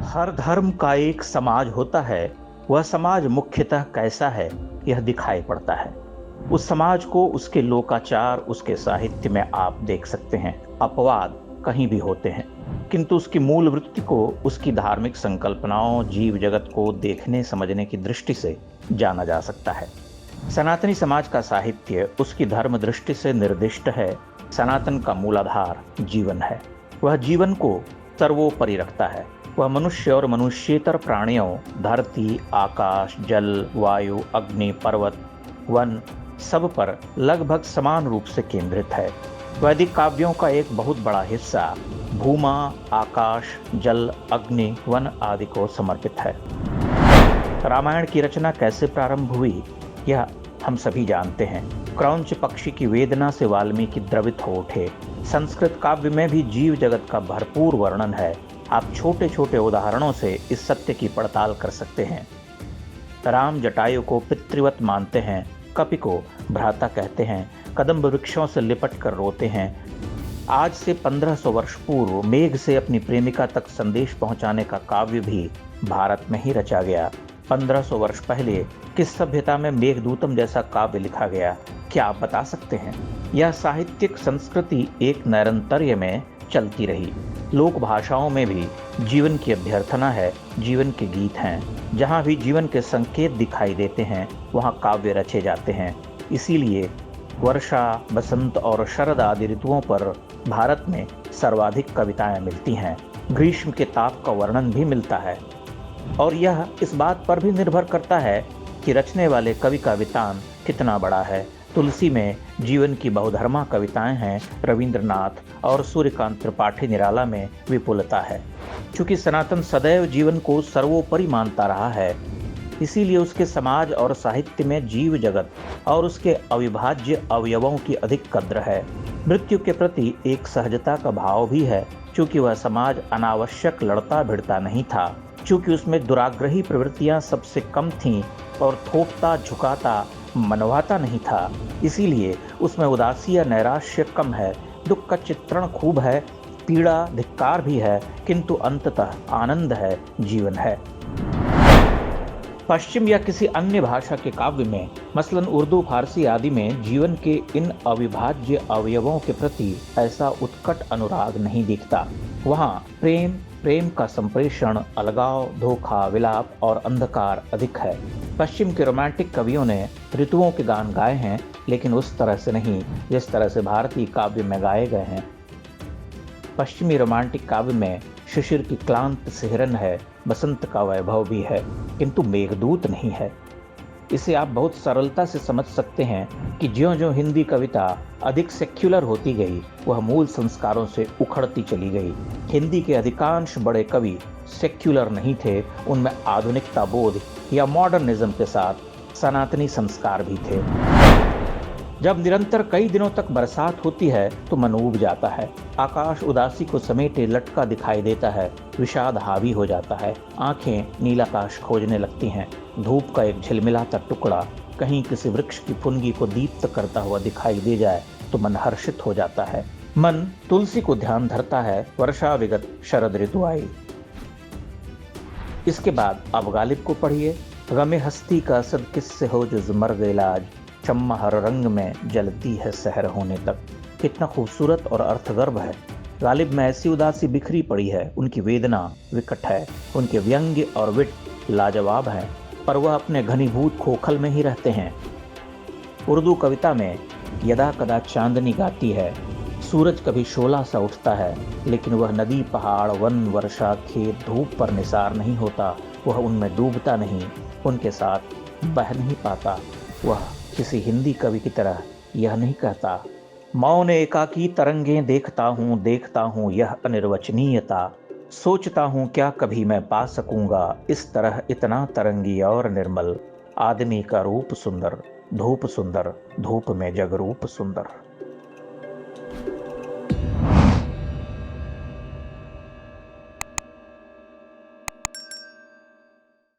हर धर्म का एक समाज होता है। वह समाज मुख्यतः कैसा है, यह दिखाई पड़ता है। उस समाज को उसके लोकाचार, उसके साहित्य में आप देख सकते हैं। अपवाद कहीं भी होते हैं, किंतु उसकी मूल वृत्ति को उसकी धार्मिक संकल्पनाओं, जीव जगत को देखने समझने की दृष्टि से जाना जा सकता है। सनातनी समाज का साहित्य उसकी धर्म दृष्टि से निर्दिष्ट है। सनातन का मूलाधार जीवन है। वह जीवन को सर्वोपरि रखता है। वह मनुष्य और मनुष्येतर प्राणियों, धरती, आकाश, जल, वायु, अग्नि, पर्वत, वन सब पर लगभग समान रूप से केंद्रित है। वैदिक काव्यों का एक बहुत बड़ा हिस्सा भूमा, आकाश, जल, अग्नि, वन आदि को समर्पित है। रामायण की रचना कैसे प्रारंभ हुई, यह हम सभी जानते हैं। क्रौंच पक्षी की वेदना से वाल्मीकि द्रवित हो उठे। संस्कृत काव्य में भी जीव जगत का भरपूर वर्णन है। आप छोटे छोटे उदाहरणों से इस सत्य की पड़ताल कर सकते हैं। राम जटायु को पितृवत मानते हैं, कपि को भ्राता कहते हैं, कदम्ब वृक्षों से लिपट कर रोते हैं। आज से 1500 वर्ष पूर्व मेघ से अपनी प्रेमिका तक संदेश पहुंचाने का काव्य भी भारत में ही रचा गया। 1500 वर्ष पहले किस सभ्यता में मेघदूतम जैसा काव्य लिखा गया, क्या आप बता सकते हैं? यह साहित्यिक संस्कृति एक नैरंतर्य में चलती रही। लोक भाषाओं में भी जीवन की अभ्यर्थना है, जीवन के गीत हैं। जहाँ भी जीवन के संकेत दिखाई देते हैं, वहाँ काव्य रचे जाते हैं। इसीलिए वर्षा, बसंत और शरद आदि ऋतुओं पर भारत में सर्वाधिक कविताएं मिलती हैं। ग्रीष्म के ताप का वर्णन भी मिलता है, और यह इस बात पर भी निर्भर करता है कि रचने वाले कवि का वितान कितना बड़ा है। तुलसी में जीवन की बहुधर्मा कविताएं हैं। रविंद्रनाथ और सूर्यकांत त्रिपाठी निराला में विपुलता है। चूंकि सनातन सदैव जीवन को सर्वोपरि मानता रहा है, इसीलिए उसके समाज और साहित्य में जीव जगत और उसके अविभाज्य अवयवों की अधिक कद्र है। मृत्यु के प्रति एक सहजता का भाव भी है, चूंकि वह समाज अनावश्यक लड़ता भिड़ता नहीं था, चूंकि उसमें दुराग्रही प्रवृत्तियां सबसे कम थीं और थोपता झुकाता मनवाता नहीं था। इसीलिए उसमें उदासी या नैराश्य कम है। दुख का चित्रण खूब है, पीड़ा धिक्कार भी है, किंतु अंततः आनंद है, जीवन है। पश्चिम या किसी अन्य भाषा के काव्य में, मसलन उर्दू, फारसी आदि में जीवन के इन अविभाज्य अवयवों के प्रति ऐसा उत्कट अनुराग नहीं दिखता। वहाँ प्रेम का संप्रेषण, अलगाव, धोखा, विलाप और अंधकार अधिक है। पश्चिम के रोमांटिक कवियों ने ऋतुओं के गान गाए हैं, लेकिन उस तरह से नहीं जिस तरह से भारतीय काव्य में गाए गए हैं। पश्चिमी रोमांटिक काव्य में शिशिर की क्लांत सिहरन है, बसंत का वैभव भी है, किंतु मेघदूत नहीं है। इसे आप बहुत सरलता से समझ सकते हैं कि ज्यों-ज्यों हिंदी कविता अधिक सेक्युलर होती गई, वह मूल संस्कारों से उखड़ती चली गई। हिंदी के अधिकांश बड़े कवि सेक्युलर नहीं थे, उनमें आधुनिकता बोध या मॉडर्निज्म के साथ सनातनी संस्कार भी थे। जब निरंतर कई दिनों तक बरसात होती है तो मन ऊब जाता है। आकाश उदासी को समेटे लटका दिखाई देता है, विषाद हावी हो जाता है। आंखें नीलाकाश खोजने लगती हैं। धूप का एक झिलमिलाता टुकड़ा कहीं किसी वृक्ष की फुनगी को दीप्त करता हुआ दिखाई दे जाए तो मन हर्षित हो जाता है। मन तुलसी को ध्यान धरता है। वर्षा विगत शरद ऋतु आई। इसके बाद अब गालिब को पढ़िए। गमे हस्ती का असद किससे हो जो मर गए इलाज, चम्मा हर रंग में जलती है सहर होने तक। कितना खूबसूरत और अर्थगर्भ है। गालिब में ऐसी उदासी बिखरी पड़ी है, उनकी वेदना विकट है, उनके व्यंग्य और विट लाजवाब हैं, पर वह अपने घनीभूत खोखल में ही रहते हैं। उर्दू कविता में यदा कदा चांदनी गाती है, सूरज कभी शोला सा उठता है, लेकिन वह नदी, पहाड़, वन, वर्षा, खेत, धूप पर निसार नहीं होता। वह उनमें डूबता नहीं, उनके साथ बह नहीं पाता। वह किसी हिंदी कवि की तरह यह नहीं कहता, मौन एकाकी तरंगें देखता हूँ यह अनिर्वचनीयता, सोचता हूँ क्या कभी मैं पा सकूंगा इस तरह इतना तरंगी और निर्मल। आदमी का रूप सुंदर, धूप में जग रूप सुंदर।